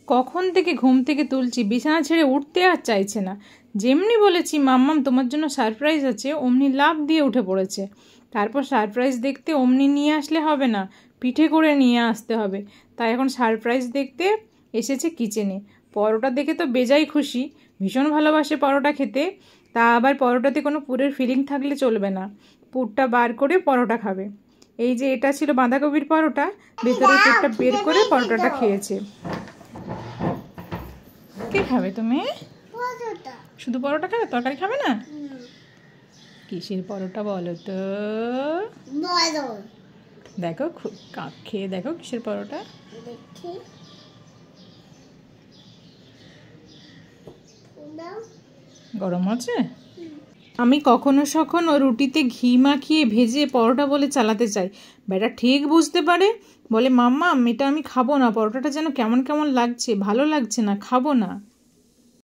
কখন থেকে ঘুম থেকে তুলছি, বিছানা ছেড়ে উঠতে আর চাইছে না। যেমনি বলেছি মাম্মাম তোমার জন্য সারপ্রাইজ আছে, অমনি লাফ দিয়ে উঠে পড়েছে। তারপর সারপ্রাইজ দেখতে অমনি নিয়ে আসলে হবে না, পিঠে করে নিয়ে আসতে হবে। তাই এখন সারপ্রাইজ দেখতে এসেছে কিচেনে। পরোটা দেখে তো বেজায় খুশি, ভীষণ ভালোবাসে পরোটা খেতে। তা আবার পরোটাতে কোনো পুরের ফিলিং থাকলে চলবে না, পুরটা বার করে পরোটা খাবে। এই যে এটা ছিল বাঁধাকপির পরোটা, ভেতরে পুরটা বের করে পরোটাটা খেয়েছে। কে খাবে তুমি? শুধু পরোটা খাবে, তরকারি খাবে না? কিসের পরোটা বলো তো? দেখো খেয়ে দেখো কিসের পরোটা। গরম আছে? আমি কখনো সখনো রুটিতে ঘি মাখিয়ে ভেজে পরোটা বলে চালাতে চাই। বেটা ঠিক বুঝতে পারে, বলে মাম্মা এটা আমি খাবো না, পরোটাটা যেন কেমন কেমন লাগছে, ভালো লাগছে না, খাবো না।